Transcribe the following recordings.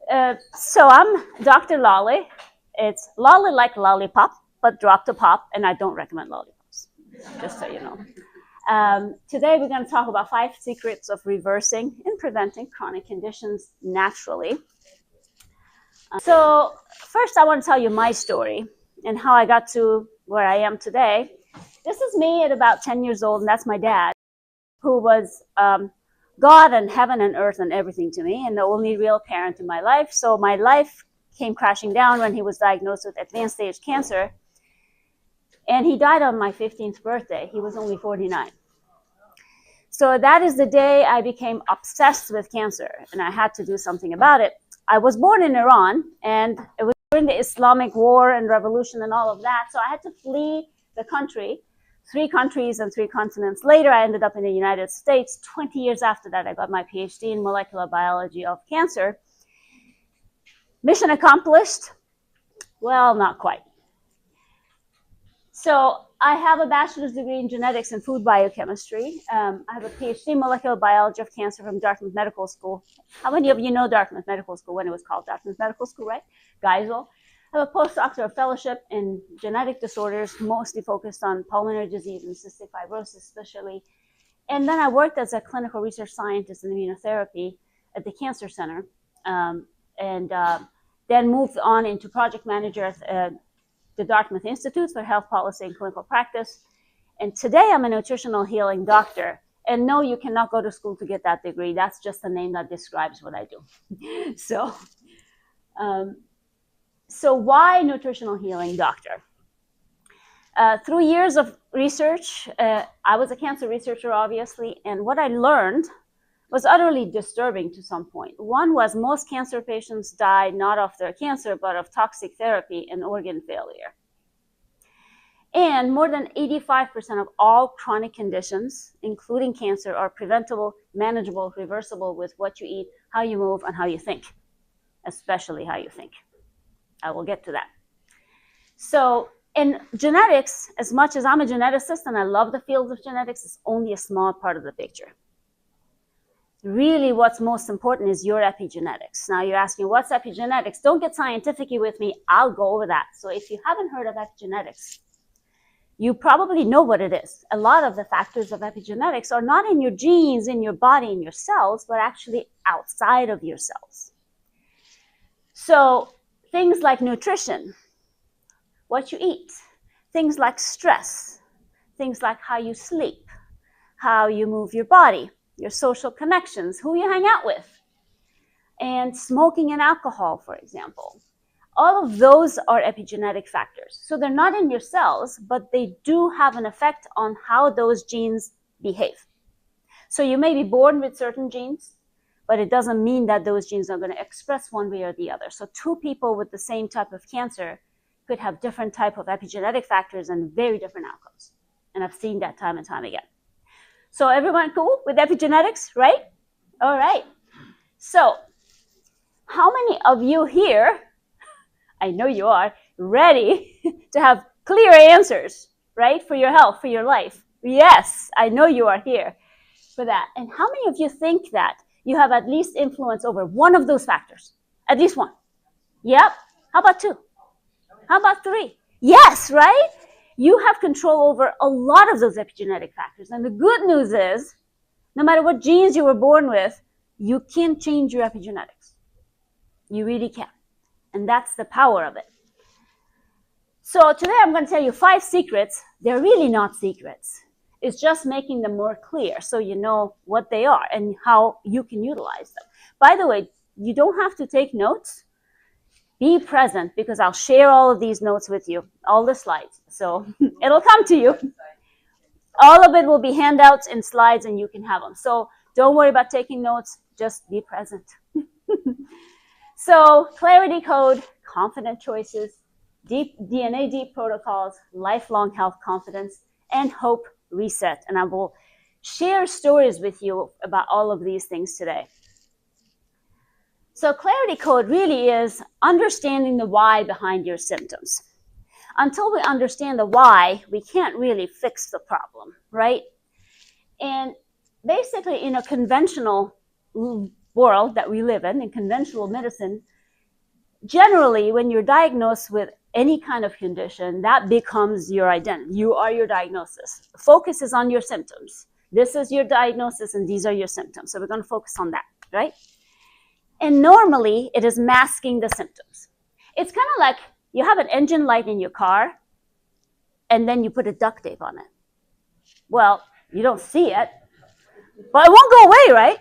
So I'm Dr. Laleh. It's Laleh like lollipop, but drop the pop, and I don't recommend lollipops, just so you know. Today we're going to talk about 5 secrets of reversing and preventing chronic conditions naturally. So first I want to tell you my story and how I got to where I am today. This is me at about 10 years old, and that's my dad, who was God and heaven and earth and everything to me, and the only real parent in my life. So my life came crashing down when he was diagnosed with advanced stage cancer, and he died on my 15th birthday. He was only 49. So that is the day I became obsessed with cancer, and I had to do something about it. I was born in Iran, and it was during the Islamic war and revolution and all of that, so I had to flee the country. 3 countries and 3 continents later, I ended up in the United States. 20 years after that, I got my PhD in molecular biology of cancer. Mission accomplished? Well, not quite. So I have a bachelor's degree in genetics and food biochemistry. I have a PhD in molecular biology of cancer from Dartmouth Medical School. How many of you know Dartmouth Medical School when it was called Dartmouth Medical School, right? Geisel. I have a postdoctoral fellowship in genetic disorders, mostly focused on pulmonary disease and cystic fibrosis, especially. And then I worked as a clinical research scientist in immunotherapy at the Cancer Center, then moved on into project manager at the Dartmouth Institute for Health Policy and Clinical Practice. And today I'm a nutritional healing doctor. And no, you cannot go to school to get that degree. That's just a name that describes what I do. So why nutritional healing doctor? Through years of research, I was a cancer researcher, obviously, and what I learned was utterly disturbing to some point. One was most cancer patients die not of their cancer, but of toxic therapy and organ failure. And more than 85% of all chronic conditions, including cancer, are preventable, manageable, reversible with what you eat, how you move, and how you think, especially how you think. I will get to that. So in genetics, as much as I'm a geneticist and I love the field of genetics, it's only a small part of the picture. Really, what's most important is your epigenetics. Now you're asking, what's epigenetics? Don't get scientific with me. I'll go over that. So if you haven't heard of epigenetics, you probably know what it is. A lot of the factors of epigenetics are not in your genes, in your body, in your cells, but actually outside of your cells. So things like nutrition, what you eat, things like stress, things like how you sleep, how you move your body, your social connections, who you hang out with, and smoking and alcohol, for example. All of those are epigenetic factors. So they're not in your cells, but they do have an effect on how those genes behave. So you may be born with certain genes, but it doesn't mean that those genes are going to express one way or the other. So 2 people with the same type of cancer could have different type of epigenetic factors and very different outcomes. And I've seen that time and time again. So everyone cool with epigenetics, right? All right. So how many of you here, I know you are, ready to have clear answers, right? For your health, for your life. Yes, I know you are here for that. And how many of you think that you have at least influence over one of those factors? At least one. Yep. How about 2? How about 3? Yes, right? You have control over a lot of those epigenetic factors. And the good news is, no matter what genes you were born with, you can change your epigenetics. You really can. And that's the power of it. So today I'm going to tell you 5 secrets. They're really not secrets. It's just making them more clear so you know what they are and how you can utilize them. By the way, you don't have to take notes. Be present, because I'll share all of these notes with you, all the slides. So it'll come to you. All of it will be handouts and slides, and you can have them. So don't worry about taking notes. Just be present. So clarity code, confident choices, deep DNA deep protocols, lifelong health confidence, and hope reset. And I will share stories with you about all of these things today. So clarity code really is understanding the why behind your symptoms. Until we understand the why, we can't really fix the problem, right? And basically, in a conventional world that we live in conventional medicine, generally, when you're diagnosed with any kind of condition, that becomes your identity. You are your diagnosis. Focus is on your symptoms. This is your diagnosis and these are your symptoms. So we're going to focus on that, right? And normally it is masking the symptoms. It's kind of like you have an engine light in your car and then you put a duct tape on it. Well, you don't see it, but it won't go away, right?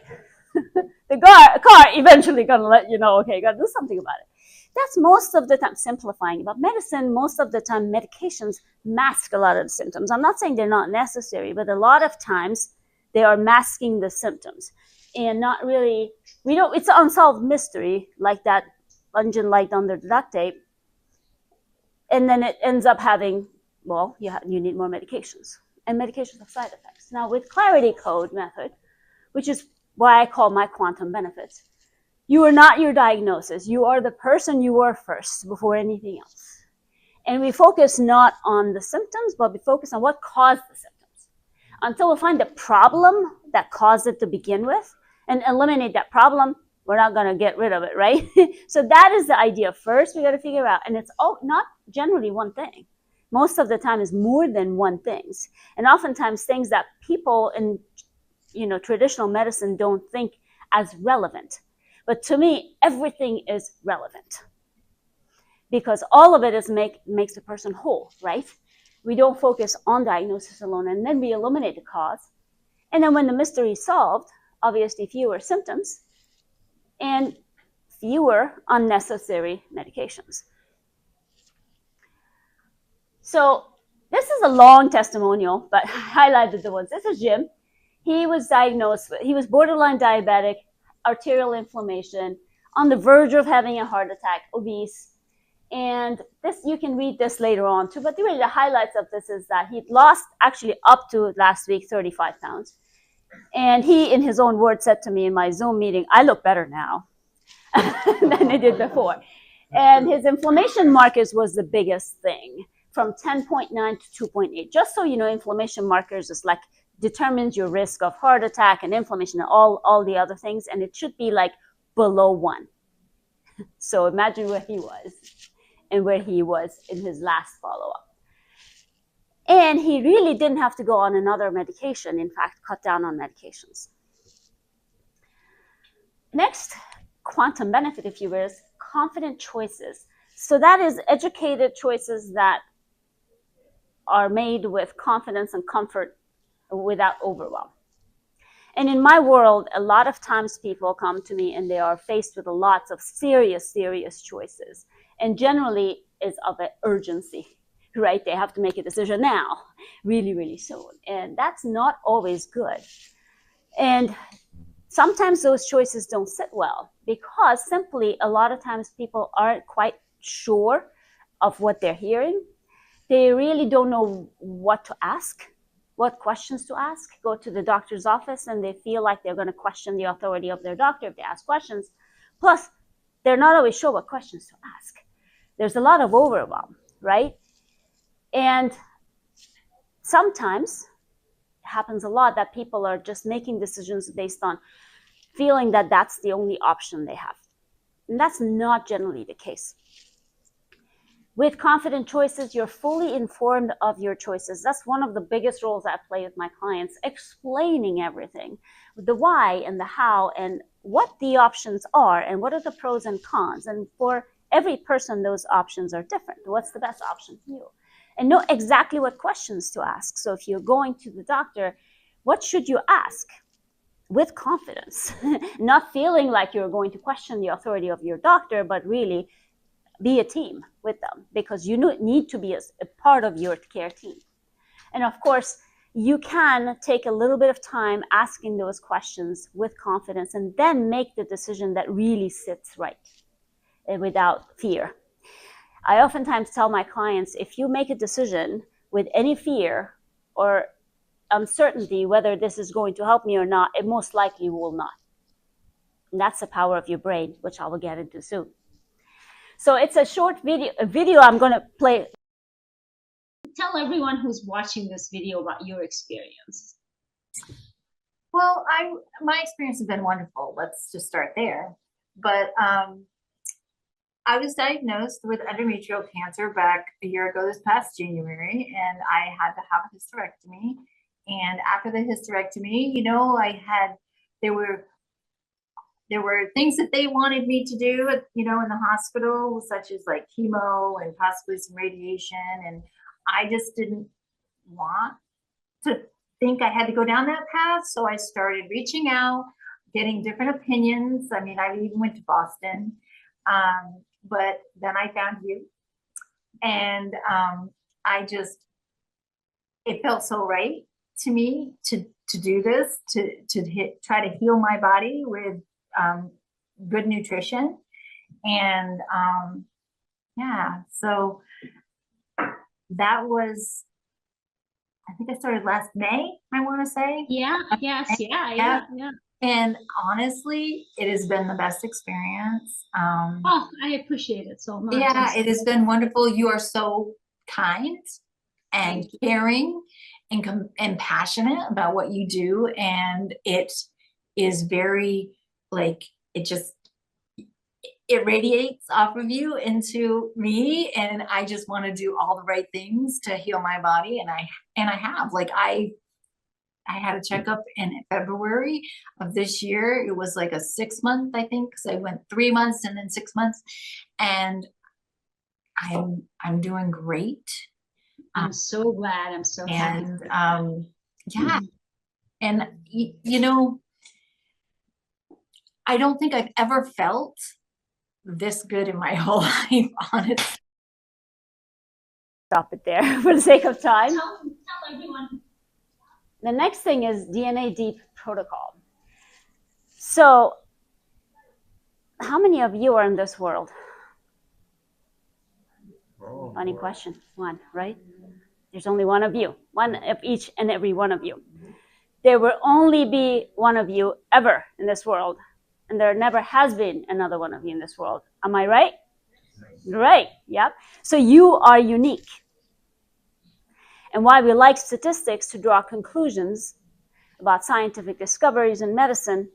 The car eventually gonna let you know, okay, you gotta do something about it. That's most of the time, simplifying. But medicine, most of the time, medications mask a lot of the symptoms. I'm not saying they're not necessary, but a lot of times they are masking the symptoms and not really, it's an unsolved mystery, like that engine light under the duct tape. And then it ends up having, well, you need more medications. And medications have side effects. Now, with clarity code method, which is why I call my quantum benefits, you are not your diagnosis. You are the person you were first before anything else. And we focus not on the symptoms, but we focus on what caused the symptoms. Until we find the problem that caused it to begin with and eliminate that problem, we're not going to get rid of it, right? So that is the idea. First, we got to figure out, and it's not generally one thing. Most of the time is more than one things. And oftentimes things that people in traditional medicine don't think as relevant. But to me, everything is relevant because all of it makes the person whole, right? We don't focus on diagnosis alone, and then we eliminate the cause. And then when the mystery is solved, obviously fewer symptoms and fewer unnecessary medications. So this is a long testimonial, but I highlighted the ones. This is Jim. He was borderline diabetic, arterial inflammation, on the verge of having a heart attack, obese. And this, you can read this later on too, but really the highlights of this is that he'd lost, actually up to last week, 35 pounds. And he, in his own words, said to me in my Zoom meeting, I look better now than I did before. And his inflammation markers was the biggest thing, from 10.9 to 2.8. Just so you know, inflammation markers is like determines your risk of heart attack and inflammation and all the other things, and it should be like below 1. So imagine where he was and where he was in his last follow-up. And he really didn't have to go on another medication, in fact, cut down on medications. Next, quantum benefit, if you will, is confident choices. So that is educated choices that are made with confidence and comfort without overwhelm. And in my world, a lot of times people come to me and they are faced with lots of serious choices, and generally is of an urgency, right? They have to make a decision now, really soon. And that's not always good. And sometimes those choices don't sit well because simply a lot of times people aren't quite sure of what they're hearing. They really don't know what to ask, what questions to ask. Go to the doctor's office and they feel like they're going to question the authority of their doctor if they ask questions. Plus, they're not always sure what questions to ask. There's a lot of overwhelm, right? And sometimes it happens a lot that people are just making decisions based on feeling that that's the only option they have. And that's not generally the case. With confident choices, you're fully informed of your choices. That's one of the biggest roles I play with my clients, explaining everything, the why and the how and what the options are and what are the pros and cons. And for every person, those options are different. What's the best option for you? And know exactly what questions to ask. So if you're going to the doctor, what should you ask? With confidence, not feeling like you're going to question the authority of your doctor, but really be a team with them because you need to be a part of your care team. And of course, you can take a little bit of time asking those questions with confidence and then make the decision that really sits right without fear. I oftentimes tell my clients, if you make a decision with any fear or uncertainty whether this is going to help me or not, it most likely will not. And that's the power of your brain, which I will get into soon. So it's a short video I'm going to play. Tell everyone who's watching this video about your experience. Well, my experience has been wonderful. Let's just start there. But I was diagnosed with endometrial cancer back a year ago this past January, and I had to have a hysterectomy. And after the hysterectomy, there were things that they wanted me to do, in the hospital, such as like chemo and possibly some radiation. And I just didn't want to think I had to go down that path. So I started reaching out, getting different opinions. I mean, I even went to Boston. But then I found you, and it felt so right to me to do this, try to heal my body with good nutrition. And yeah, so that was, I think I started last May, I want to say. Yeah, yes, yeah. And honestly, it has been the best experience. Oh, I appreciate it so much. Yeah, it has been wonderful. You are so kind and caring and passionate about what you do. And it is very, like, it radiates off of you into me. And I just want to do all the right things to heal my body. And I have, like, I had a checkup in February of this year. It was like a 6-month, I think, because I went 3 months and then 6 months, and I'm doing great. I'm so glad. I'm so happy. And yeah, and I don't think I've ever felt this good in my whole life, honestly. Stop it there for the sake of time. Tell everyone. The next thing is DNA Deep protocol. So, how many of you are in this world? Oh, funny question. One, right? There's only one of you. One of each and every one of you. There will only be one of you ever in this world. And there never has been another one of you in this world. Am I right? Right. Yep. So you are unique. And why we like statistics to draw conclusions about scientific discoveries in medicine,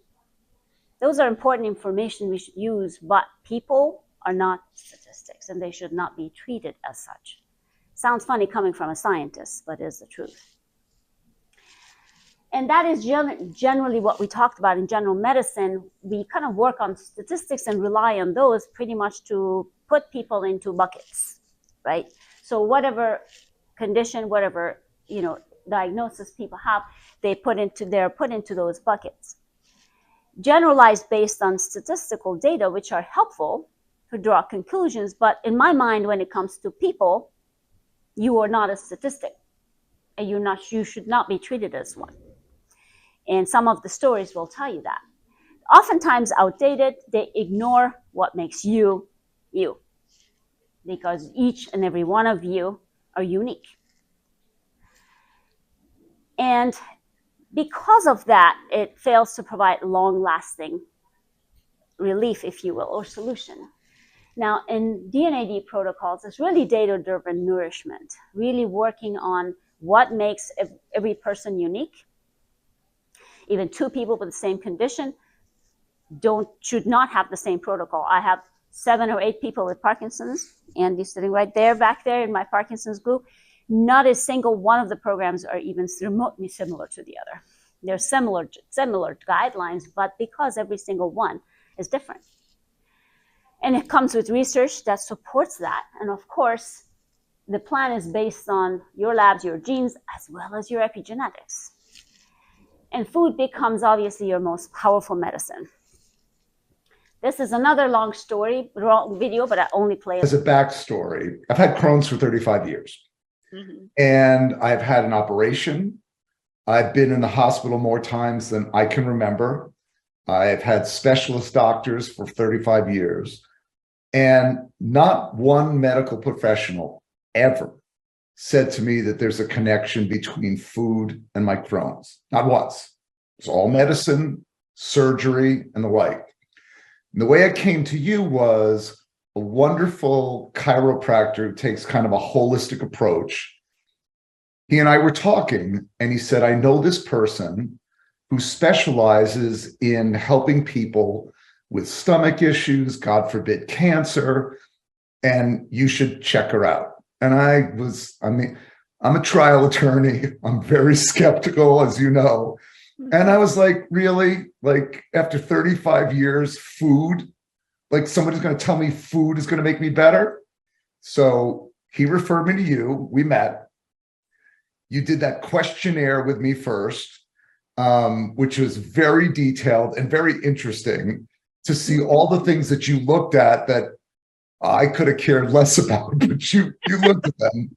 those are important information we should use, but people are not statistics, and they should not be treated as such. Sounds funny coming from a scientist, but is the truth. And that is generally what we talked about in general medicine. We kind of work on statistics and rely on those pretty much to put people into buckets, right? So whatever condition, whatever diagnosis people have, they're put into those buckets. Generalized based on statistical data, which are helpful to draw conclusions, but in my mind, when it comes to people, you are not a statistic, and you should not be treated as one. And some of the stories will tell you that. Oftentimes outdated, they ignore what makes you, you. Because each and every one of you are unique. And because of that, it fails to provide long-lasting relief, if you will, or solution. Now, in DNA protocols, it's really data-driven nourishment, really working on what makes every person unique. Even two people with the same condition should not have the same protocol. I have 7 or 8 people with Parkinson's. Andy's sitting right there, back there in my Parkinson's group. Not a single one of the programs are even remotely similar to the other. They're similar guidelines, but because every single one is different. And it comes with research that supports that. And of course, the plan is based on your labs, your genes, as well as your epigenetics. And food becomes obviously your most powerful medicine. This is another long video, but I only play it. As a backstory, I've had Crohn's for 35 years. Mm-hmm. And I've had an operation. I've been in the hospital more times than I can remember. I've had specialist doctors for 35 years. And not one medical professional ever said to me that there's a connection between food and my Crohn's. Not once. It's all medicine, surgery, and the like. And the way I came to you was a wonderful chiropractor who takes kind of a holistic approach. He and I were talking, and he said, I know this person who specializes in helping people with stomach issues, God forbid, cancer, and you should check her out. And I'm a trial attorney. I'm very skeptical, as you know. And I was like, really? Like, after 35 years, food? Like, somebody's going to tell me food is going to make me better? So he referred me to you. We met. You did that questionnaire with me first, which was very detailed and very interesting to see all the things that you looked at that I could have cared less about, but you looked at them.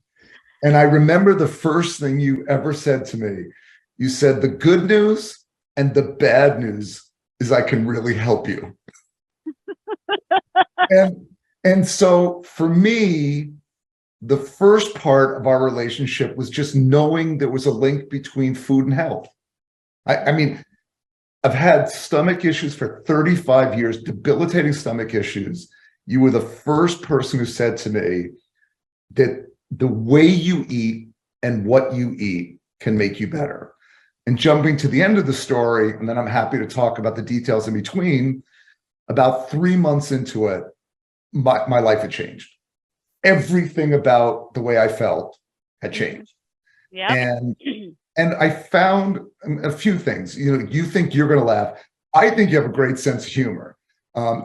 And I remember the first thing you ever said to me. You said, the good news and the bad news is I can really help you. and so for me, the first part of our relationship was just knowing there was a link between food and health. I mean, I've had stomach issues for 35 years, debilitating stomach issues. You were the first person who said to me that the way you eat and what you eat can make you better. And jumping to the end of the story, and then I'm happy to talk about the details in between, about 3 months into it, my life had changed. Everything about the way I felt had changed. Yeah. And I found a few things. You think you're going to laugh. I think you have a great sense of humor,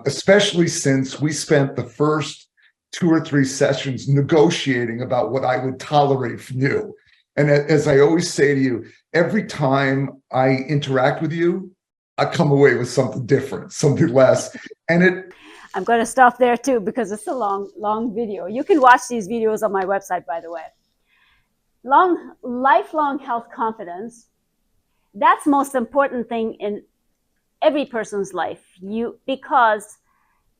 especially since we spent the first 2 or 3 sessions negotiating about what I would tolerate from you. And as I always say to you, every time I interact with you, I come away with something different, something less. And I'm going to stop there too, because it's a long video. You can watch these videos on my website, by the way. Lifelong health confidence. That's most important thing in every person's life. Because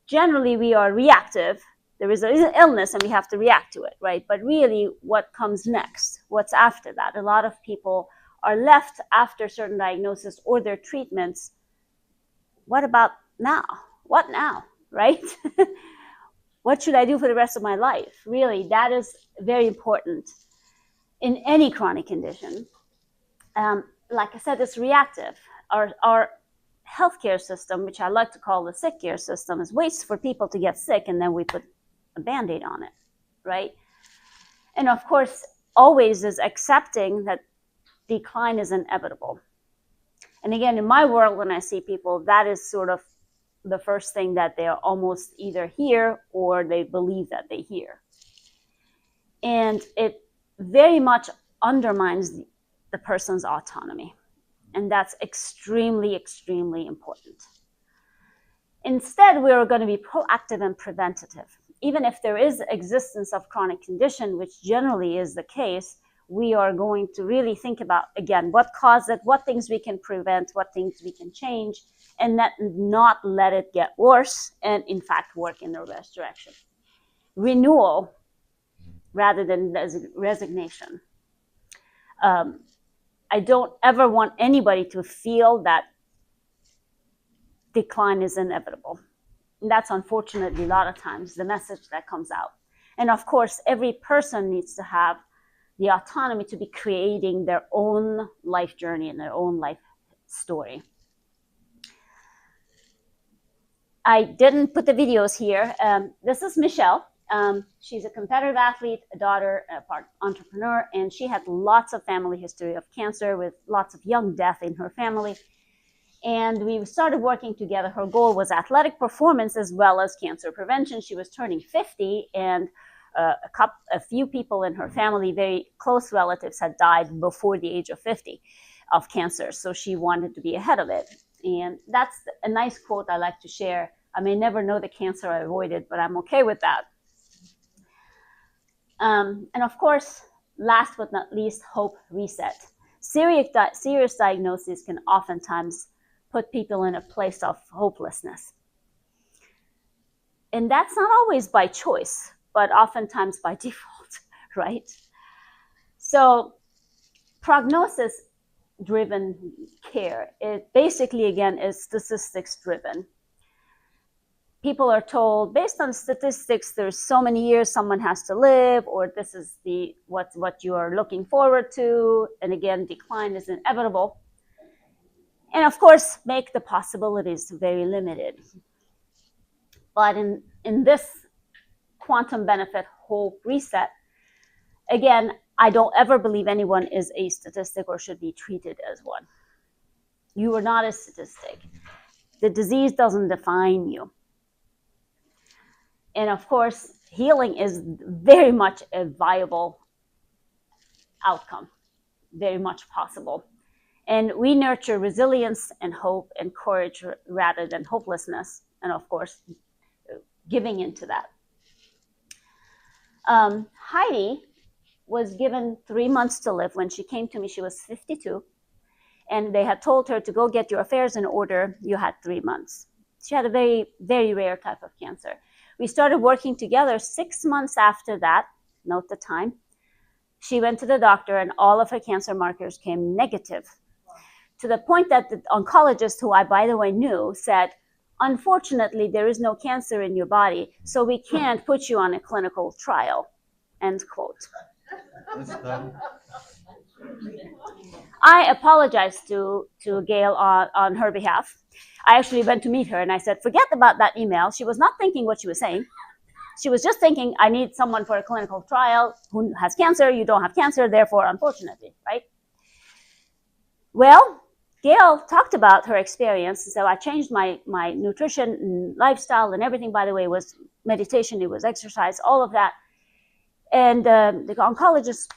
generally we are reactive. There is an illness and we have to react to it, right? But really, what comes next? What's after that? A lot of people are left after certain diagnosis or their treatments. What about now? What now, right? What should I do for the rest of my life? Really, that is very important in any chronic condition. Like I said, it's reactive. Our healthcare system, which I like to call the sick care system, is waits for people to get sick and then we put a Band-Aid on it, right? And of course, always is accepting that decline is inevitable. And again, in my world, when I see people, that is sort of the first thing that they're almost either hear or they believe that they hear. And it very much undermines the person's autonomy. And that's extremely, extremely important. Instead, we're going to be proactive and preventative. Even if there is existence of chronic condition, which generally is the case, we are going to really think about, again, what caused it, what things we can prevent, what things we can change, and not let it get worse, and in fact, work in the best direction. Renewal rather than resignation. I don't ever want anybody to feel that decline is inevitable. And that's unfortunately a lot of times the message that comes out. And of course, every person needs to have the autonomy to be creating their own life journey and their own life story. I didn't put the videos here. This is Michelle. She's a competitive athlete, a daughter, an entrepreneur, and she had lots of family history of cancer with lots of young death in her family. And we started working together. Her goal was athletic performance as well as cancer prevention. She was turning 50, and a few people in her family, very close relatives, had died before the age of 50 of cancer. So she wanted to be ahead of it. And that's a nice quote I like to share. I may never know the cancer I avoided, but I'm okay with that. And of course, last but not least, hope reset. Serious diagnoses can oftentimes put people in a place of hopelessness. And that's not always by choice, but oftentimes by default, right? So prognosis-driven care, it basically, again, is statistics-driven. People are told, based on statistics, there's so many years someone has to live, or this is what you are looking forward to. And again, decline is inevitable. And of course, make the possibilities very limited. But in this quantum benefit hope reset, again, I don't ever believe anyone is a statistic or should be treated as one. You are not a statistic. The disease doesn't define you. And of course, healing is very much a viable outcome, very much possible. And we nurture resilience and hope and courage rather than hopelessness. And of course, giving into that. Heidi was given 3 months to live. When she came to me, she was 52. And they had told her to go get your affairs in order. You had 3 months. She had a very, very rare type of cancer. We started working together 6 months after that. Note the time. She went to the doctor and all of her cancer markers came negative, to the point that the oncologist, who I, by the way, knew, said, unfortunately, there is no cancer in your body, so we can't put you on a clinical trial, end quote. I apologized to Gail on her behalf. I actually went to meet her and I said, forget about that email. She was not thinking what she was saying. She was just thinking, I need someone for a clinical trial who has cancer. You don't have cancer, therefore, unfortunately, right? Well, Gail talked about her experience. So I changed my nutrition and lifestyle, and everything, by the way, was meditation, it was exercise, all of that. And the oncologist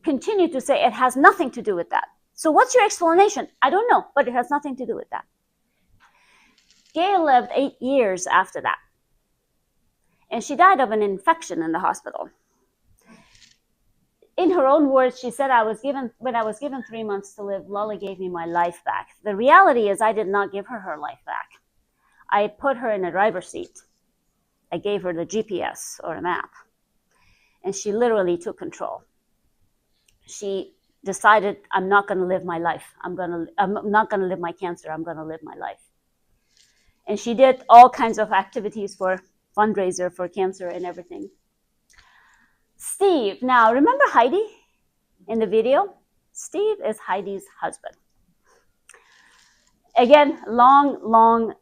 continued to say, it has nothing to do with that. So what's your explanation? I don't know, but it has nothing to do with that. Gail lived 8 years after that. And she died of an infection in the hospital. In her own words, she said, when I was given 3 months to live, Laleh gave me my life back. The reality is I did not give her her life back. I put her in a driver's seat. I gave her the GPS or a map. And she literally took control. She decided, I'm not going to live my life. I'm not going to live my cancer. I'm going to live my life. And she did all kinds of activities for fundraiser for cancer and everything. Steve, now remember Heidi in the video? Steve is Heidi's husband. Again, long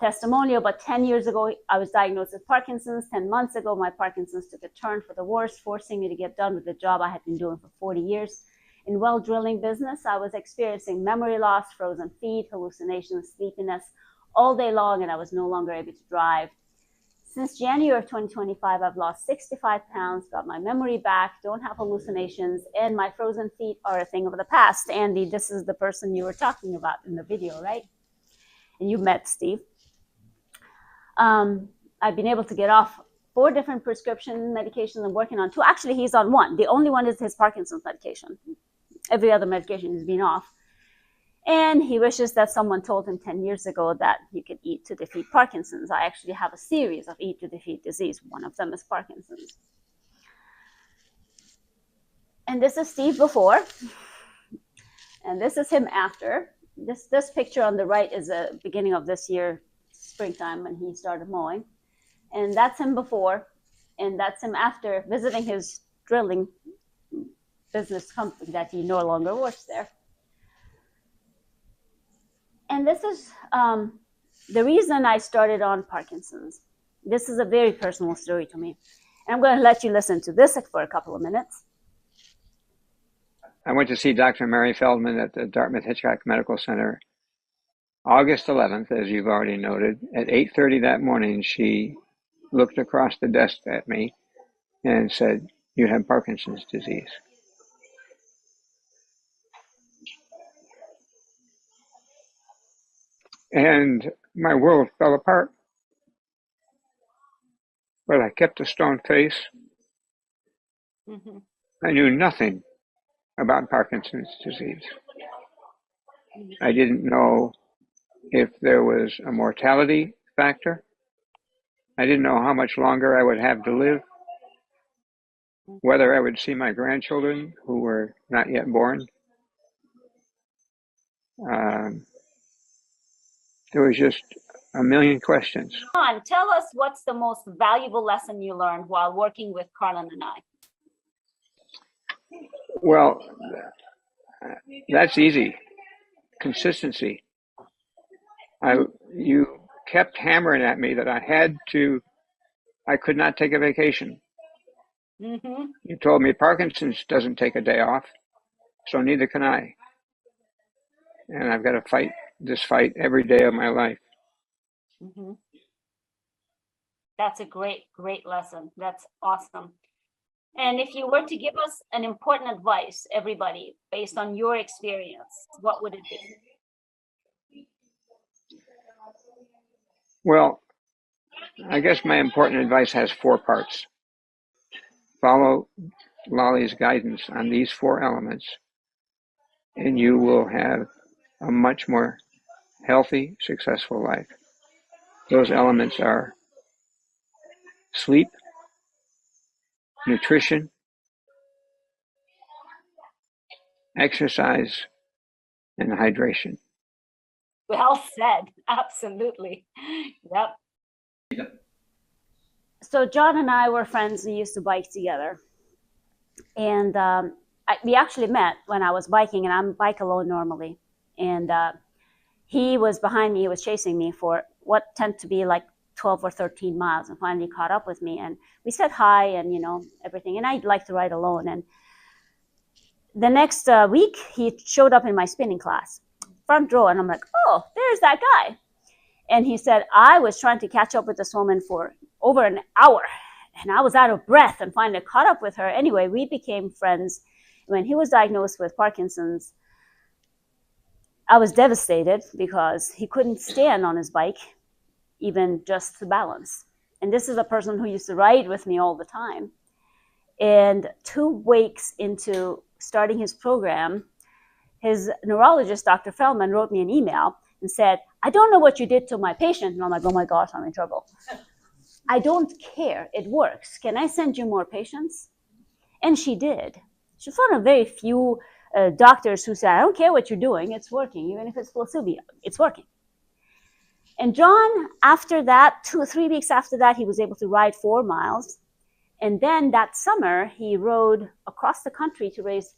testimonial, but 10 years ago, I was diagnosed with Parkinson's. 10 months ago, my Parkinson's took a turn for the worse, forcing me to get done with the job I had been doing for 40 years. In well drilling business, I was experiencing memory loss, frozen feet, hallucinations, sleepiness all day long, and I was no longer able to drive. Since January of 2025, I've lost 65 pounds, got my memory back, don't have hallucinations, and my frozen feet are a thing of the past. Andy, this is the person you were talking about in the video, right? And you met Steve. I've been able to get off 4 different prescription medications. I'm working on 2. Actually, he's on 1. The only one is his Parkinson's medication. Every other medication has been off. And he wishes that someone told him 10 years ago that you could eat to defeat Parkinson's. I actually have a series of eat to defeat disease. One of them is Parkinson's. And this is Steve before. And this is him after. This picture on the right is the beginning of this year, springtime, when he started mowing. And that's him before. And that's him after visiting his drilling business company that he no longer works there. And this is the reason I started on Parkinson's. This is a very personal story to me. And I'm going to let you listen to this for a couple of minutes. I went to see Dr. Mary Feldman at the Dartmouth-Hitchcock Medical Center August 11th, as you've already noted. At 8:30 that morning, she looked across the desk at me and said, "You have Parkinson's disease." And my world fell apart. But I kept a stone face. I knew nothing about Parkinson's disease. I didn't know if there was a mortality factor. I didn't know how much longer I would have to live, whether I would see my grandchildren who were not yet born. There was just a million questions. Tell us what's the most valuable lesson you learned while working with Carlin and I. Well, that's easy. Consistency. You kept hammering at me that I could not take a vacation. Mm-hmm. You told me Parkinson's doesn't take a day off, so neither can I. And I've got to fight this fight every day of my life. Mm-hmm. That's a great lesson. That's awesome. And if you were to give us an important advice, everybody, based on your experience, what would it be? Well, I guess my important advice has 4 parts. Follow Laleh's guidance on these 4 elements, and you will have a much more healthy, successful life. Those elements are sleep, nutrition, exercise, and hydration. Well said. Absolutely. Yep. So John and I were friends. We used to bike together. And we actually met when I was biking, and I'm bike alone normally. And he was behind me. He was chasing me for what tend to be like 12 or 13 miles, and finally caught up with me. And we said hi and, everything. And I like to ride alone. And the next week, he showed up in my spinning class, front row. And I'm like, oh, there's that guy. And he said, I was trying to catch up with this woman for over an hour. And I was out of breath and finally caught up with her. Anyway, we became friends. When he was diagnosed with Parkinson's, I was devastated because he couldn't stand on his bike, even just to balance. And this is a person who used to ride with me all the time. And 2 weeks into starting his program, his neurologist, Dr. Feldman, wrote me an email and said, I don't know what you did to my patient. And I'm like, oh my gosh, I'm in trouble. I don't care. It works. Can I send you more patients? And she did. She's one of very few doctors who said, I don't care what you're doing. It's working. Even if it's placebo, it's working. And John, after that, 2 or 3 weeks after that, he was able to ride 4 miles. And then that summer, he rode across the country to raise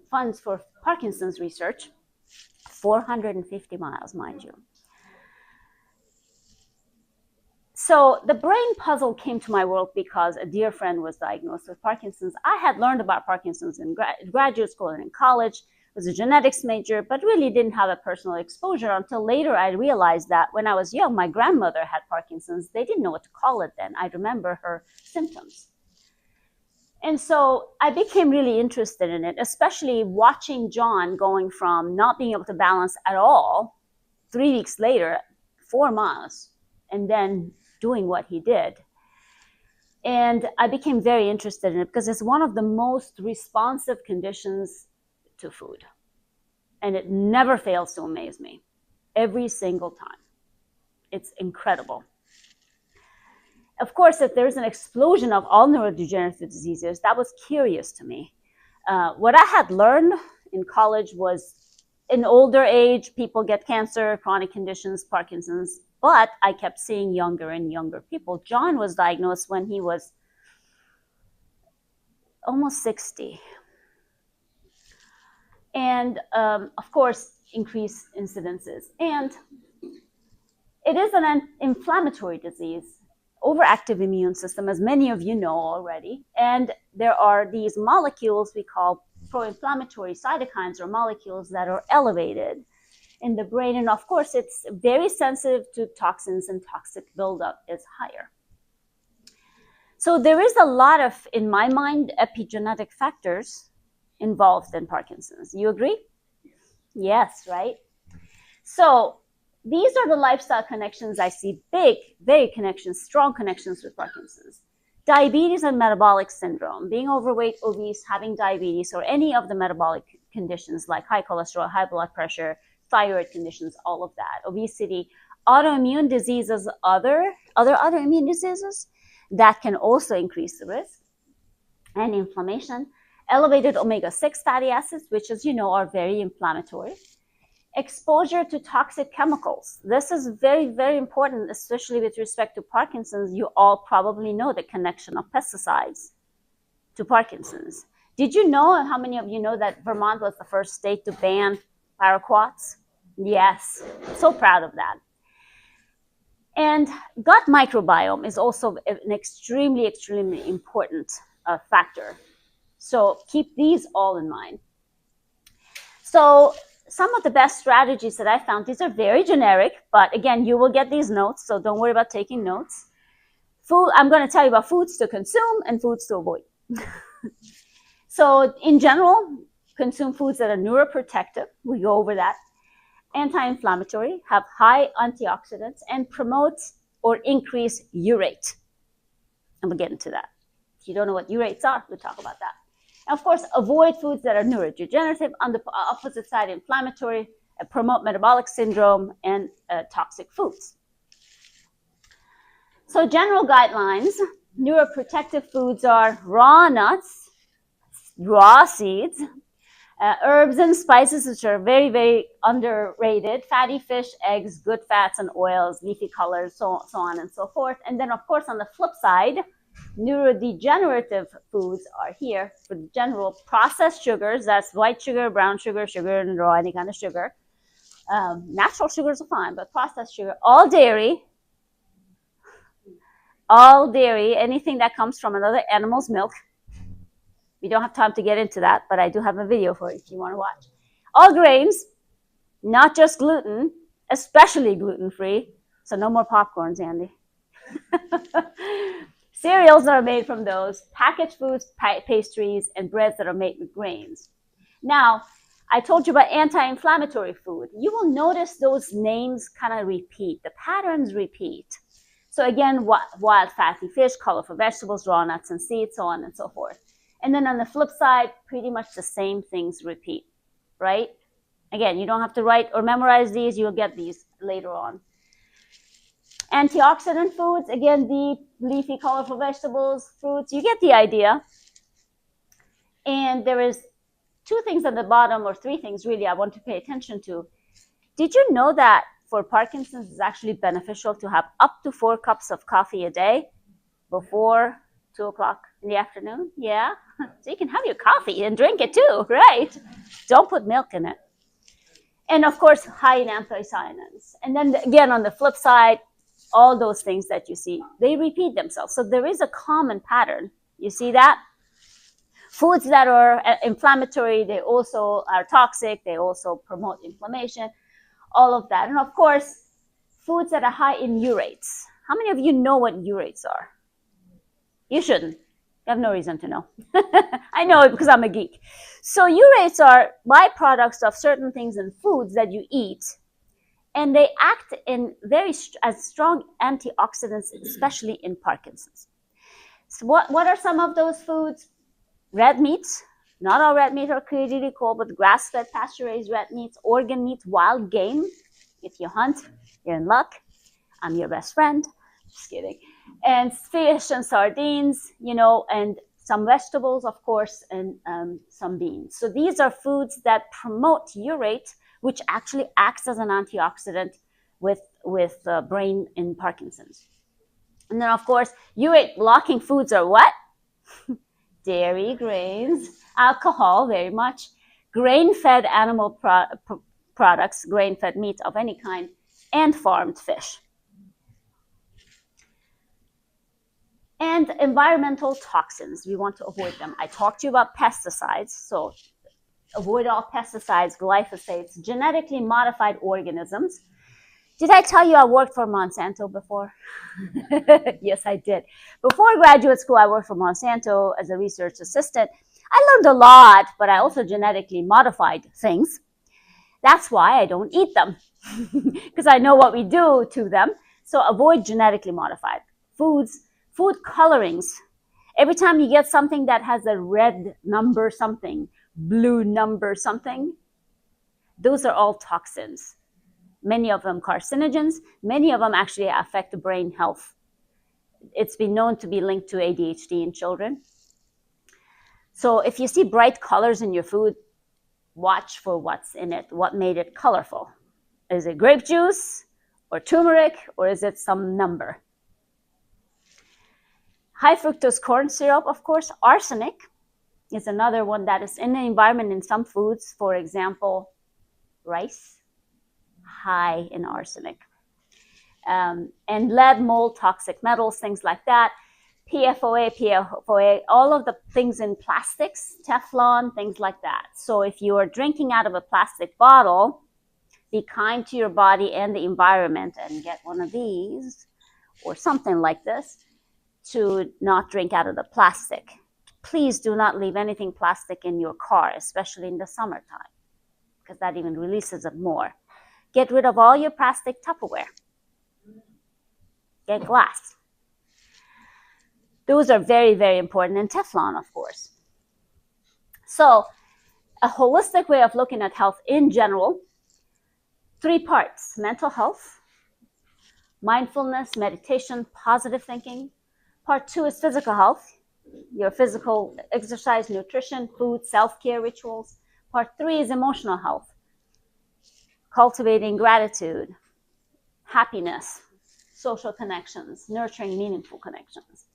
funds for Parkinson's research, 450 miles, mind you. So the brain puzzle came to my world because a dear friend was diagnosed with Parkinson's. I had learned about Parkinson's in graduate school and in college, was a genetics major, but really didn't have a personal exposure until later I realized that when I was young, my grandmother had Parkinson's. They didn't know what to call it then. I remember her symptoms. And so I became really interested in it, especially watching John going from not being able to balance at all, 3 weeks later, 4 miles, and then doing what he did. And I became very interested in it because it's one of the most responsive conditions to food. And it never fails to amaze me, every single time. It's incredible. Of course, if there's an explosion of all neurodegenerative diseases, that was curious to me. What I had learned in college was in older age, people get cancer, chronic conditions, Parkinson's, but I kept seeing younger and younger people. John was diagnosed when he was almost 60. And of course, increased incidences. And it is an inflammatory disease, overactive immune system, as many of you know already. And there are these molecules we call pro-inflammatory cytokines, or molecules that are elevated in the brain. And of course, it's very sensitive to toxins, and toxic buildup is higher. So there is a lot of, in my mind, epigenetic factors involved in Parkinson's. You agree? Yes, right? So these are the lifestyle connections I see, big, very connections, strong connections with Parkinson's. Diabetes and metabolic syndrome, being overweight, obese, having diabetes, or any of the metabolic conditions like high cholesterol, high blood pressure, thyroid conditions, all of that, obesity, autoimmune diseases, other autoimmune diseases that can also increase the risk, and inflammation, elevated omega-6 fatty acids, which, as you know, are very inflammatory, exposure to toxic chemicals. This is very, very important, especially with respect to Parkinson's. You all probably know the connection of pesticides to Parkinson's. Did you know, how many of you know that Vermont was the first state to ban paraquats? Yes, so proud of that. And gut microbiome is also an extremely, extremely important factor. So keep these all in mind. So some of the best strategies that I found, these are very generic, but again, you will get these notes, so don't worry about taking notes. Food, I'm going to tell you about foods to consume and foods to avoid. So in general, consume foods that are neuroprotective. We go over that. Anti-inflammatory, have high antioxidants, and promote or increase urate. And we'll get into that. If you don't know what urates are, we'll talk about that. And of course, avoid foods that are neurodegenerative, on the opposite side, inflammatory, promote metabolic syndrome, and toxic foods. So general guidelines, neuroprotective foods are raw nuts, raw seeds, herbs and spices, which are very, very underrated, fatty fish, eggs, good fats and oils, leafy colors, so on and so forth. And then, of course, on the flip side, neurodegenerative foods are here for the general processed sugars. That's white sugar, brown sugar, sugar and raw, any kind of sugar. Natural sugars are fine, but processed sugar, all dairy, anything that comes from another animal's milk. We don't have time to get into that, but I do have a video for it if you want to watch. All grains, not just gluten, especially gluten-free. So no more popcorns, Andy. Cereals that are made from those, packaged foods, pastries, and breads that are made with grains. Now, I told you about anti-inflammatory food. You will notice those names kind of repeat. The patterns repeat. So again, wild fatty fish, colorful vegetables, raw nuts and seeds, so on and so forth. And then on the flip side, pretty much the same things repeat, right? Again, you don't have to write or memorize these. You'll get these later on. Antioxidant foods, again, deep, leafy, colorful vegetables, fruits. You get the idea. And there is 2 things at the bottom, or 3 things really I want to pay attention to. Did you know that for Parkinson's, it's actually beneficial to have up to 4 cups of coffee a day before 2 o'clock in the afternoon? Yeah. So you can have your coffee and drink it too, right? Don't put milk in it. And of course, high in anthocyanins. And then again, on the flip side, all those things that you see, they repeat themselves. So there is a common pattern. You see that? Foods that are inflammatory, they also are toxic. They also promote inflammation, all of that. And of course, foods that are high in urates. How many of you know what urates are? You shouldn't. You have no reason to know. I know it because I'm a geek. So urates are byproducts of certain things in foods that you eat, and they act in as strong antioxidants, especially in Parkinson's. So what are some of those foods? Red meats. Not all red meat are created equal, but grass-fed, pasture-raised red meats, organ meats, wild game. If you hunt, you're in luck. I'm your best friend. Just kidding. And fish and sardines, and some vegetables, of course, and some beans. So these are foods that promote urate, which actually acts as an antioxidant with brain in Parkinson's. And then, of course, urate blocking foods are what? Dairy, grains, alcohol, very much, grain-fed animal products, grain-fed meat of any kind, and farmed fish. And environmental toxins, we want to avoid them. I talked to you about pesticides, so avoid all pesticides, glyphosates, genetically modified organisms. Did I tell you I worked for Monsanto before? Yes, I did. Before graduate school, I worked for Monsanto as a research assistant. I learned a lot, but I also genetically modified things. That's why I don't eat them, because I know what we do to them. So avoid genetically modified foods. Food colorings. Every time you get something that has a red number something, blue number something, those are all toxins. Many of them carcinogens. Many of them actually affect the brain health. It's been known to be linked to ADHD in children. So if you see bright colors in your food, watch for what's in it, what made it colorful. Is it grape juice or turmeric, or is it some number? High fructose corn syrup, of course. Arsenic is another one that is in the environment in some foods. For example, rice, high in arsenic. and lead, mold, toxic metals, things like that. PFOA, all of the things in plastics, Teflon, things like that. So if you are drinking out of a plastic bottle, be kind to your body and the environment and get one of these or something like this to not drink out of the plastic. Please do not leave anything plastic in your car, especially in the summertime, because that even releases it more. Get rid of all your plastic Tupperware. Get glass. Those are very, very important, and Teflon, of course. So a holistic way of looking at health in general, 3 parts: mental health, mindfulness, meditation, positive thinking. Part 2 is physical health, your physical exercise, nutrition, food, self-care rituals. Part 3 is emotional health, cultivating gratitude, happiness, social connections, nurturing meaningful connections.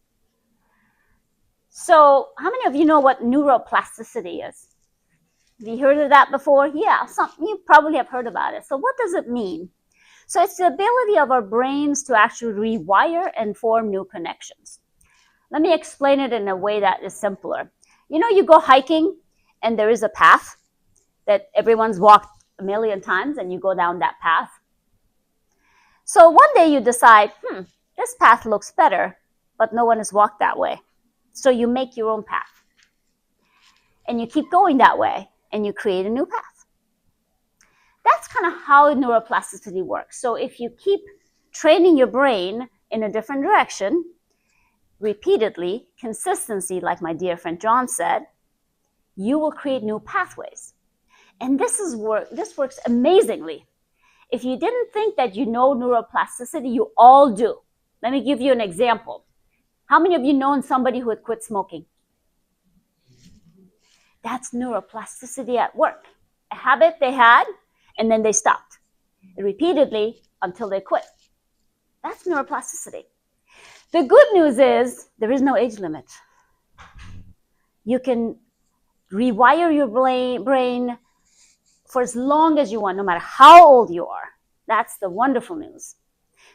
So how many of you know what neuroplasticity is? Have you heard of that before? Yeah, you probably have heard about it. So what does it mean? So it's the ability of our brains to actually rewire and form new connections. Let me explain it in a way that is simpler. You know, you go hiking and there is a path that everyone's walked a million times and you go down that path. So one day you decide, this path looks better, but no one has walked that way. So you make your own path. And you keep going that way, and you create a new path. That's kind of how neuroplasticity works. So if you keep training your brain in a different direction, repeatedly, consistency, like my dear friend John said, you will create new pathways. And this works amazingly. If you didn't think that you know neuroplasticity, you all do. Let me give you an example. How many of you known somebody who had quit smoking? That's neuroplasticity at work. A habit they had, and then they stopped repeatedly until they quit. That's neuroplasticity. The good news is there is no age limit. You can rewire your brain for as long as you want, no matter how old you are. That's the wonderful news.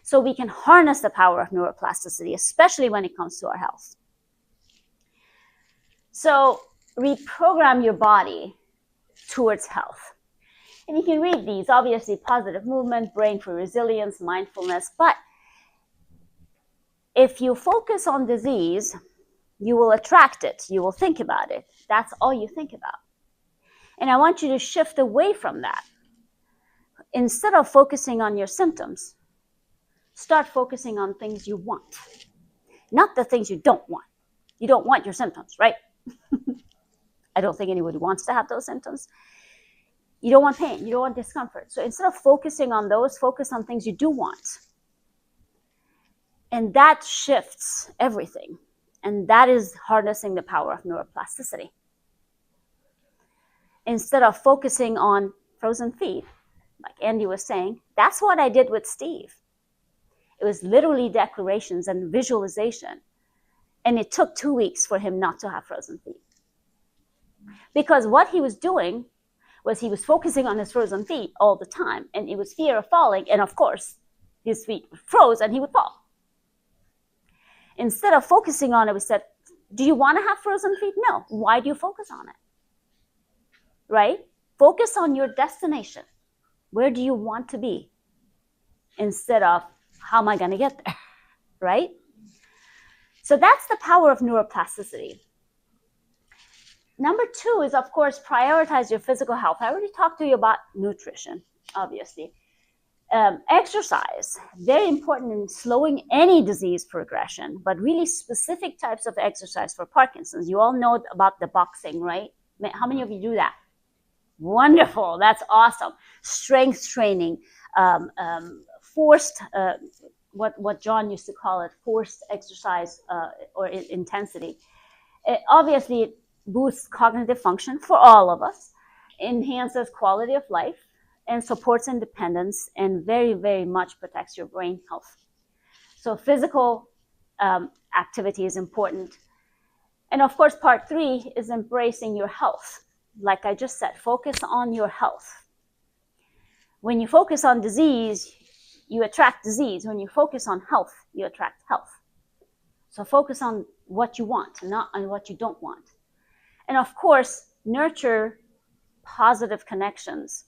So we can harness the power of neuroplasticity, especially when it comes to our health. So reprogram your body towards health. And you can read these, obviously, positive movement, brain for resilience, mindfulness. But if you focus on disease, you will attract it. You will think about it. That's all you think about. And I want you to shift away from that. Instead of focusing on your symptoms, start focusing on things you want, not the things you don't want. You don't want your symptoms, right? I don't think anybody wants to have those symptoms. You don't want pain. You don't want discomfort. So instead of focusing on those, focus on things you do want. And that shifts everything. And that is harnessing the power of neuroplasticity. Instead of focusing on frozen feet, like Andy was saying, that's what I did with Steve. It was literally declarations and visualization. And it took 2 weeks for him not to have frozen feet. Because what he was doing was he was focusing on his frozen feet all the time. And it was fear of falling. And of course, his feet froze and he would fall. Instead of focusing on it, we said, do you want to have frozen feet? No. Why do you focus on it? Right? Focus on your destination. Where do you want to be? Instead of, how am I going to get there? Right? So that's the power of neuroplasticity. Number 2 is, of course, prioritize your physical health. I already talked to you about nutrition, obviously. Exercise, very important in slowing any disease progression, but really specific types of exercise for Parkinson's. You all know about the boxing, right? How many of you do that? Wonderful, that's awesome. Strength training, forced, what John used to call it, forced exercise or intensity. Obviously, it boosts cognitive function for all of us, enhances quality of life, and supports independence, and very, very much protects your brain health. So physical activity is important. And of course, part 3 is embracing your health. Like I just said, focus on your health. When you focus on disease, you attract disease. When you focus on health, you attract health. So focus on what you want, not on what you don't want. And of course, nurture positive connections.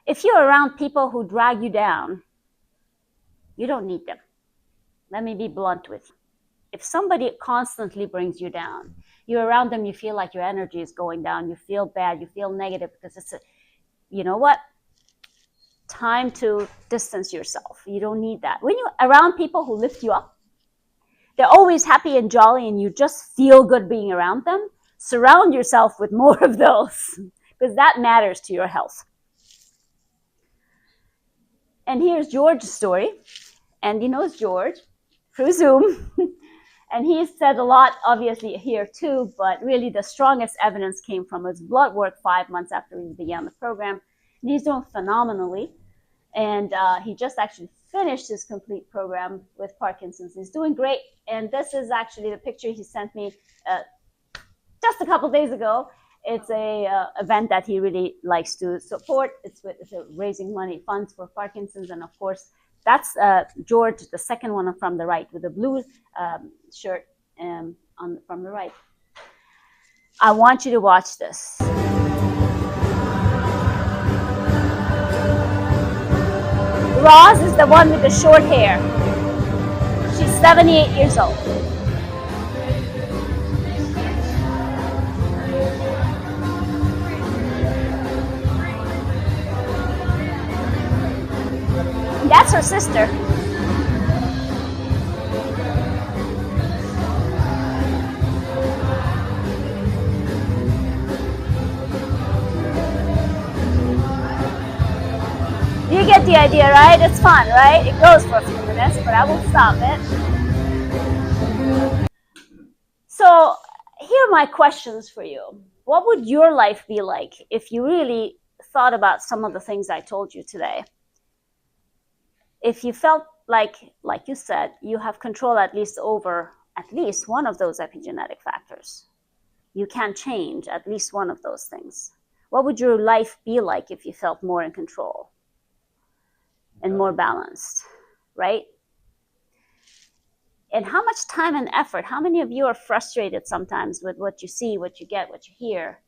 If you're around people who drag you down, you don't need them. Let me be blunt with you. If somebody constantly brings you down, you're around them, you feel like your energy is going down, you feel bad, you feel negative, because you know what? Time to distance yourself. You don't need that. When you're around people who lift you up, they're always happy and jolly, and you just feel good being around them, surround yourself with more of those, because that matters to your health. And here's George's story. Andy knows George through Zoom. And he said a lot, obviously, here too, but really the strongest evidence came from his blood work 5 months after we began the program. And he's doing phenomenally. And he just actually finished his complete program with Parkinson's. He's doing great. And this is actually the picture he sent me just a couple days ago. It's a event that he really likes to support. It's raising money, funds for Parkinson's. And of course, that's George, the second one from the right, with the blue shirt from the right. I want you to watch this. Roz is the one with the short hair. She's 78 years old. That's her sister. You get the idea, right? It's fun, right? It goes for a few minutes, but I won't stop it. So here are my questions for you. What would your life be like if you really thought about some of the things I told you today? If you felt like you said, you have control at least over at least one of those epigenetic factors. You can change at least one of those things. What would your life be like if you felt more in control and more balanced, right? And how much time and effort, how many of you are frustrated sometimes with what you see, what you get, what you hear,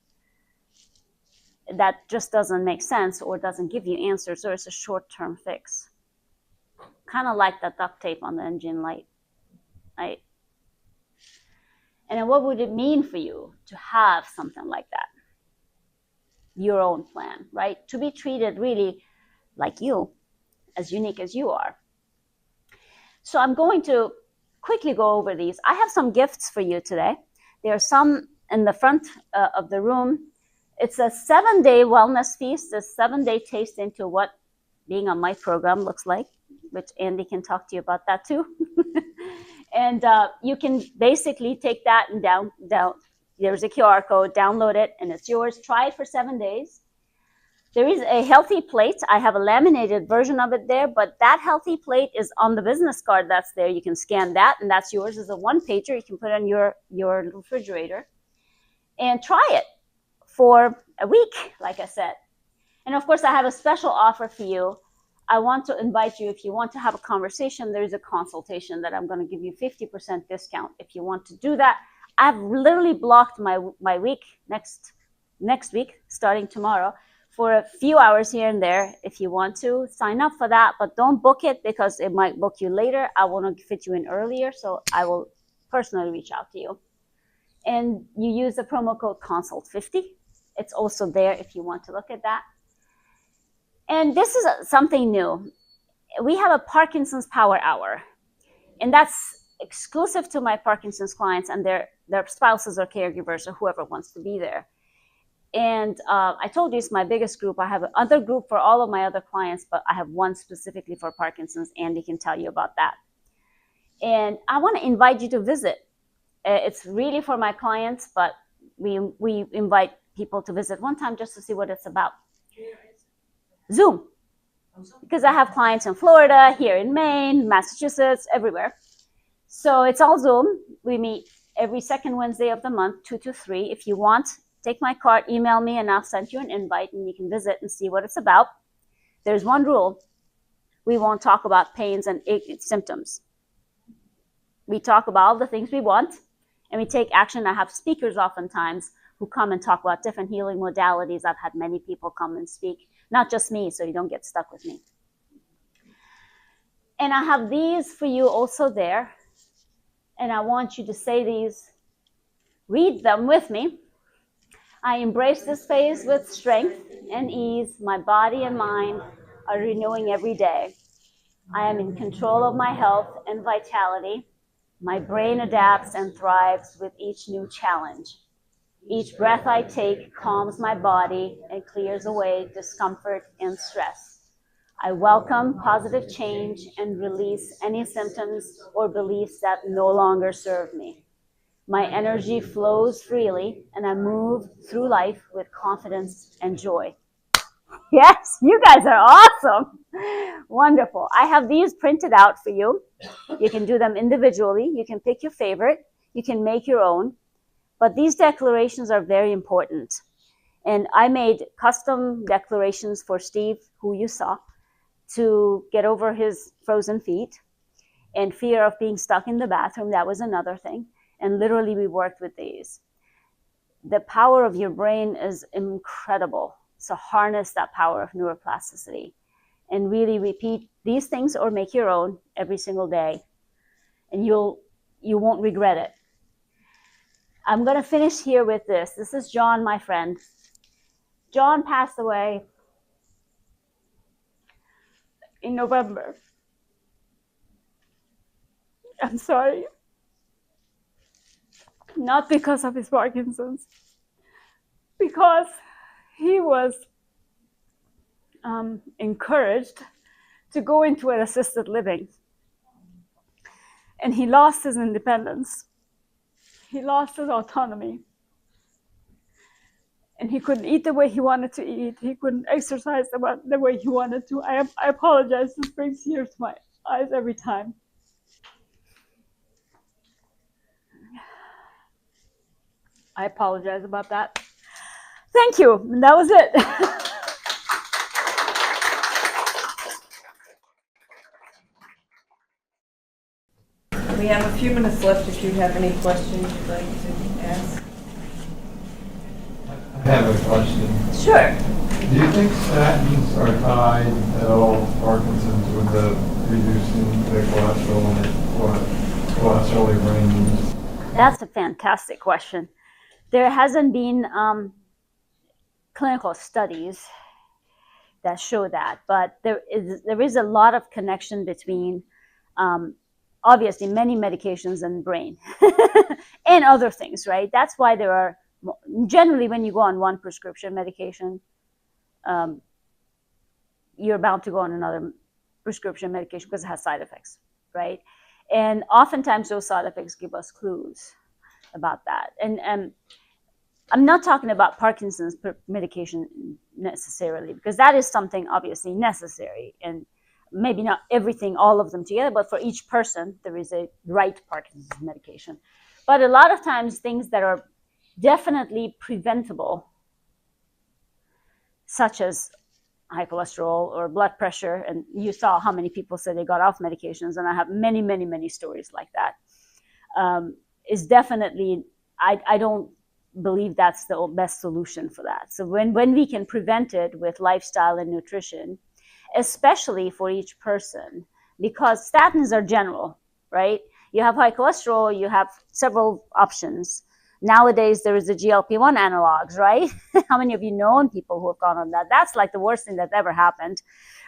that just doesn't make sense or doesn't give you answers, or it's a short-term fix? Kind of like that duct tape on the engine light, right? And then what would it mean for you to have something like that? Your own plan, right? To be treated really like you, as unique as you are. So I'm going to quickly go over these. I have some gifts for you today. There are some in the front of the room. It's a 7-day wellness feast, a 7-day taste into what being on my program looks like, which Andy can talk to you about that too. And you can basically take that and down. There's a QR code, download it, and it's yours. Try it for 7 days. There is a healthy plate. I have a laminated version of it there, but that healthy plate is on the business card that's there. You can scan that, and that's yours. It's a one-pager. You can put it on your refrigerator. And try it for a week, like I said. And of course, I have a special offer for you. I want to invite you, if you want to have a conversation, there's a consultation that I'm going to give you 50% discount if you want to do that. I've literally blocked my week next week, starting tomorrow, for a few hours here and there. If you want to sign up for that, but don't book it because it might book you later. I want to fit you in earlier, so I will personally reach out to you. And you use the promo code CONSULT50. It's also there if you want to look at that. And this is something new. We have a Parkinson's Power Hour, and that's exclusive to my Parkinson's clients and their spouses or caregivers or whoever wants to be there. And I told you it's my biggest group. I have another group for all of my other clients, but I have one specifically for Parkinson's. Andy can tell you about that. And I want to invite you to visit. It's really for my clients, but we invite people to visit one time just to see what it's about. Zoom, because I have clients in Florida, here in Maine, Massachusetts, everywhere. So it's all Zoom. We meet every second Wednesday of the month, 2 to 3. If you want, take my card, email me, and I'll send you an invite, and you can visit and see what it's about. There's one rule. we won't talk about pains and symptoms. We talk about all the things we want, and we take action. I have speakers oftentimes who come and talk about different healing modalities. I've had many people come and speak, not just me, so you don't get stuck with me. And I have these for you also there, and I want you to say these, read them with me. I embrace this phase with strength and ease. My body and mind are renewing every day. I am in control of my health and vitality. My brain adapts and thrives with each new challenge. Each breath I take calms my body and clears away discomfort and stress. I welcome positive change and release any symptoms or beliefs that no longer serve me. My energy flows freely, and I move through life with confidence and joy. Yes, you guys are awesome. Wonderful. I have these printed out for you. You can do them individually. You can pick your favorite. You can make your own. But these declarations are very important. And I made custom declarations for Steve, who you saw, to get over his frozen feet and fear of being stuck in the bathroom. That was another thing. And literally we worked with these. The power of your brain is incredible. So harness that power of neuroplasticity and really repeat these things or make your own every single day. And you won't regret it. I'm going to finish here with this. This is John, my friend. John passed away in November. I'm sorry. Not because of his Parkinson's, because he was encouraged to go into an assisted living. And he lost his independence. He lost his autonomy. And he couldn't eat the way he wanted to eat. He couldn't exercise the way he wanted to. I apologize. This brings tears to my eyes every time. I apologize about that. Thank you. And that was it. We have a few minutes left if you have any questions you'd like to ask. I have a question. Sure. Do you think statins are tied at all to Parkinson's with the reducing the cholesterol and cholesterol range? That's a fantastic question. There hasn't been clinical studies that show that, but there is a lot of connection between obviously many medications and brain and other things, right? That's why there are generally when you go on one prescription medication, you're bound to go on another prescription medication because it has side effects, right? And oftentimes those side effects give us clues about that. And I'm not talking about Parkinson's medication necessarily, because that is something obviously necessary, and maybe not everything, all of them together, but for each person, there is a right Parkinson's medication. But a lot of times things that are definitely preventable, such as high cholesterol or blood pressure, and you saw how many people said they got off medications, and I have many, many, many stories like that, is definitely, I don't believe that's the best solution for that. So when we can prevent it with lifestyle and nutrition, especially for each person, because statins are general, right? You have high cholesterol, you have several options. Nowadays, there is the GLP-1 analogs, right? How many of you know people who have gone on that? That's like the worst thing that's ever happened,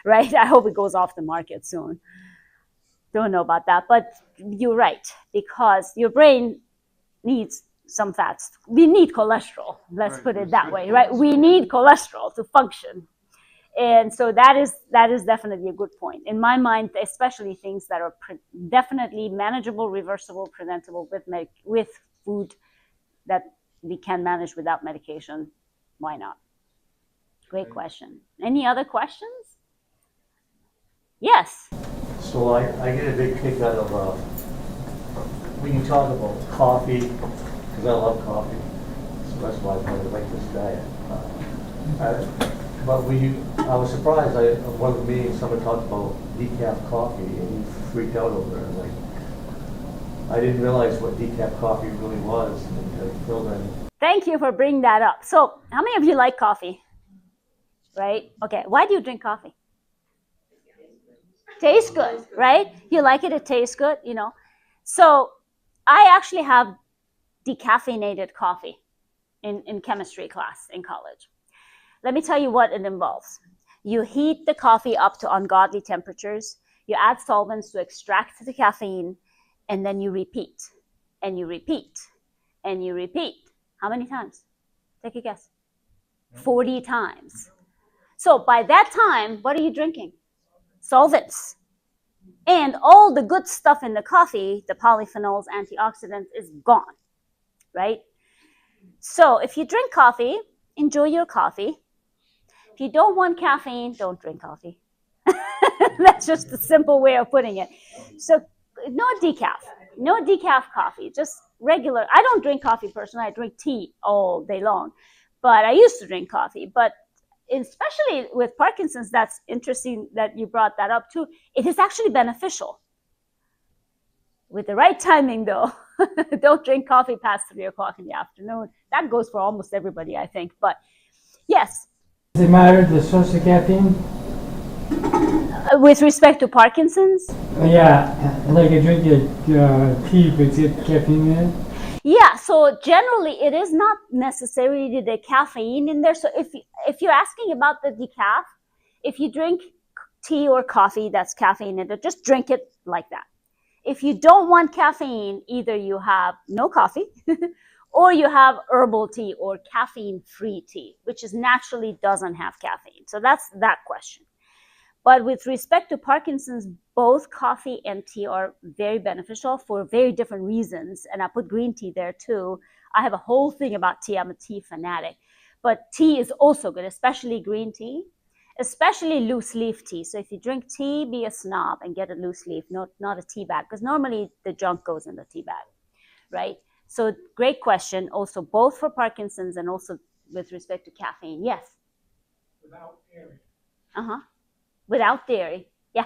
right? I hope it goes off the market soon. Don't know about that, but you're right, because your brain needs some fats. We need cholesterol, let's put it that way, right? We need cholesterol to function. And so that is definitely a good point. In my mind, especially things that are definitely manageable, reversible, preventable with food that we can manage without medication, why not? Great question. Any other questions? Yes. So I get a big kick out of when you talk about coffee, because I love coffee. So that's why I like this diet. But I was surprised, at one of the meetings, someone talked about decaf coffee, and you freaked out over it. Like, I didn't realize what decaf coffee really was until then. Thank you for bringing that up. So how many of you like coffee? Right? Okay, why do you drink coffee? Tastes good, right? You like it, it tastes good, you know. So I actually have decaffeinated coffee in chemistry class in college. Let me tell you what it involves. You heat the coffee up to ungodly temperatures, you add solvents to extract the caffeine, and then you repeat, and you repeat, and you repeat. How many times? Take a guess. 40 times. So by that time, what are you drinking? Solvents. And all the good stuff in the coffee, the polyphenols, antioxidants, is gone, right? So if you drink coffee, enjoy your coffee. If you don't want caffeine, don't drink coffee. That's just a simple way of putting it. So no decaf coffee, just regular. I don't drink coffee personally. I drink tea all day long, but I used to drink coffee. But especially with Parkinson's, that's interesting that you brought that up too. It is actually beneficial. With the right timing though, don't drink coffee past 3 o'clock in the afternoon. That goes for almost everybody, I think. But yes. Does it matter the source of caffeine? With respect to Parkinson's? Yeah, like you drink your tea, but it's got caffeine in it? Yeah, so generally it is not necessarily the caffeine in there. So if you're asking about the decaf, if you drink tea or coffee that's caffeine in it, just drink it like that. If you don't want caffeine, either you have no coffee or you have herbal tea or caffeine-free tea, which is naturally doesn't have caffeine. So that's that question. But with respect to Parkinson's, both coffee and tea are very beneficial for very different reasons. And I put green tea there too. I have a whole thing about tea. I'm a tea fanatic. But tea is also good, especially green tea, especially loose leaf tea. So if you drink tea, be a snob and get a loose leaf, not a tea bag, because normally the junk goes in the tea bag, right? So great question. Also, both for Parkinson's and also with respect to caffeine. Yes? Without dairy. Uh-huh. Without dairy, yeah.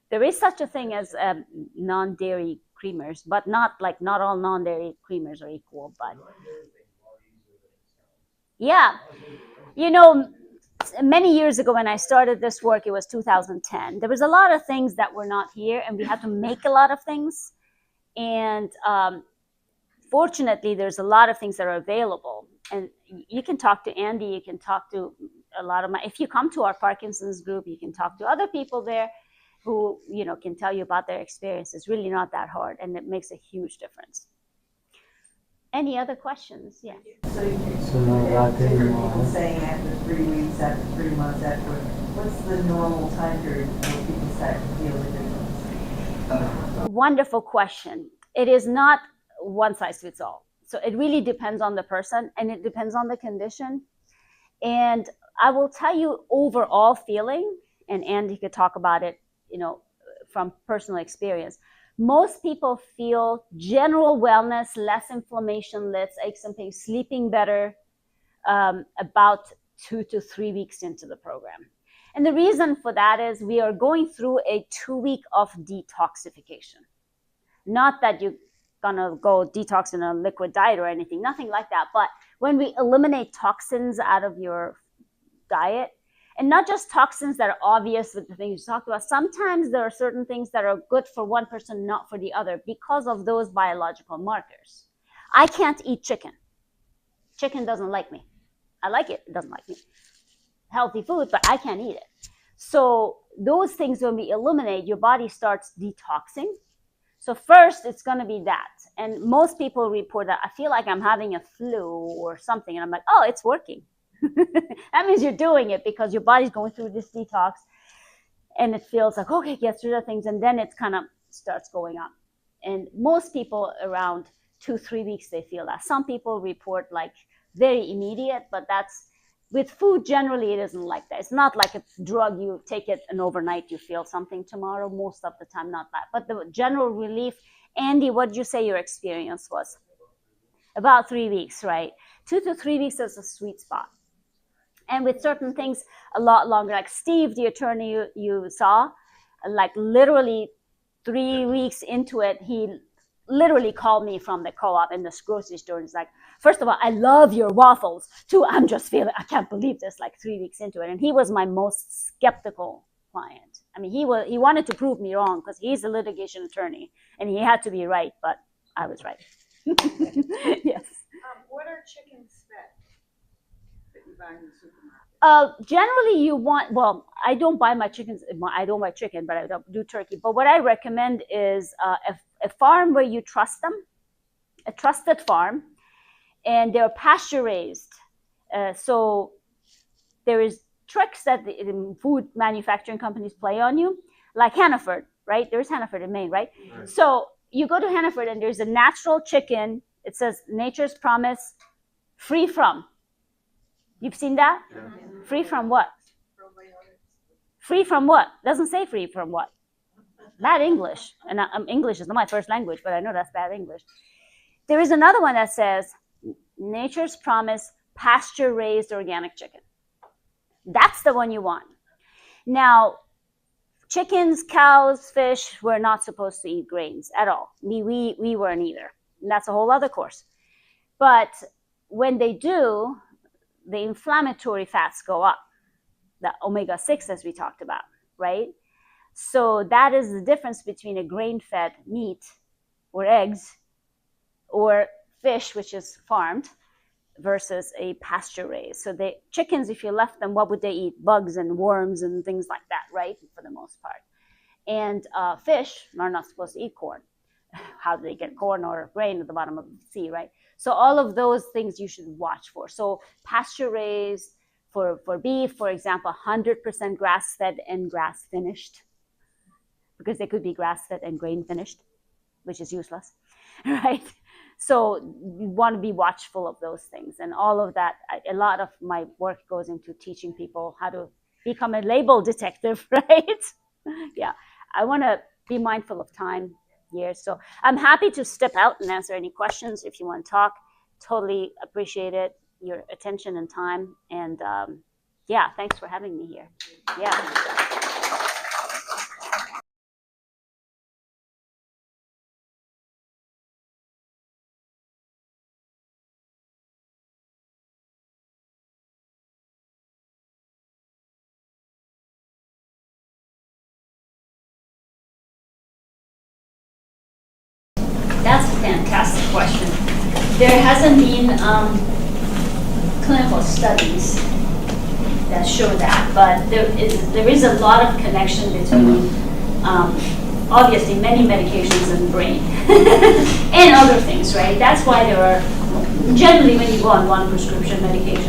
There is such a thing as non-dairy creamers, but not all non-dairy creamers are equal. But yeah, you know, many years ago when I started this work, it was 2010. There was a lot of things that were not here, and we had to make a lot of things. And fortunately, there's a lot of things that are available. And you can talk to Andy, you can talk to a lot of if you come to our Parkinson's group, you can talk to other people there who, you know, can tell you about their experience. It's really not that hard, and it makes a huge difference. Any other questions? Yeah. So people saying after 3 weeks, after 3 months, after, what's the normal time period where people start to feel the difference? Wonderful question. It is not one size fits all. So it really depends on the person, and it depends on the condition. And I will tell you overall feeling, and Andy could talk about it, you know, from personal experience. Most people feel general wellness, less inflammation, less aches and pains, sleeping better about 2 to 3 weeks into the program. And the reason for that is we are going through a 2-week of detoxification. Not that you're gonna go detox in a liquid diet or anything, nothing like that. But when we eliminate toxins out of your diet, and not just toxins that are obvious with the things you talked about, sometimes there are certain things that are good for one person, not for the other, because of those biological markers. I can't eat chicken. Chicken doesn't like me. I like it, it doesn't like me. Healthy food, but I can't eat it. So those things, when we eliminate, your body starts detoxing. So first, it's going to be that. And most people report that I feel like I'm having a flu or something. And I'm like, oh, it's working. That means you're doing it because your body's going through this detox. And it feels like, okay, get rid of things. And then it kind of starts going up. And most people around 2-3 weeks, they feel that. Some people report like very immediate, but that's with food, generally, it isn't like that. It's not like a drug, you take it and overnight you feel something tomorrow. Most of the time, not that. But the general relief, Andy, what did you say your experience was? About 3 weeks, right? 2 to 3 weeks is a sweet spot. And with certain things, a lot longer. Like Steve, the attorney you saw, like literally 3 weeks into it, he literally called me from the co-op in this grocery store. And he's like, first of all, I love your waffles. Two, I'm just feeling, I can't believe this, like 3 weeks into it. And he was my most skeptical client. I mean, he wanted to prove me wrong because he's a litigation attorney and he had to be right, but I was right. Yes. What are chickens fed that you buy in the supermarket? Generally, you want, well, I don't buy my chickens, I don't buy chicken, but I don't do turkey. But what I recommend is a farm where you trust them, a trusted farm, and they're pasture raised. So there is tricks that the food manufacturing companies play on you, like Hannaford, right? There's Hannaford in Maine, right? So you go to Hannaford and there's a natural chicken. It says Nature's Promise, free from. You've seen that? Yeah. Free from what? Free from what? Doesn't say free from what. Bad English. And English is not my first language, but I know that's bad English. There is another one that says Nature's Promise, pasture-raised organic chicken. That's the one you want. Now, chickens, cows, fish, we're not supposed to eat grains at all. We weren't either. And that's a whole other course. But when they do, the inflammatory fats go up, the omega-6 as we talked about, right? So that is the difference between a grain-fed meat or eggs or fish, which is farmed, versus a pasture-raised. So the chickens, if you left them, what would they eat? Bugs and worms and things like that, right? For the most part. And fish are not supposed to eat corn. How do they get corn or grain at the bottom of the sea, right? So all of those things you should watch for. So pasture-raised for beef, for example, 100% grass-fed and grass-finished, because they could be grass-fed and grain-finished, which is useless, right? So you want to be watchful of those things. And all of that, a lot of my work goes into teaching people how to become a label detective, right? Yeah, I want to be mindful of time here. So I'm happy to step out and answer any questions if you want to talk. Totally appreciate it, your attention and time. And yeah, thanks for having me here. Yeah. That's a fantastic question. There hasn't been clinical studies that show that, but there is a lot of connection between obviously many medications in the brain and other things, right? That's why there are generally when you go on one prescription medication,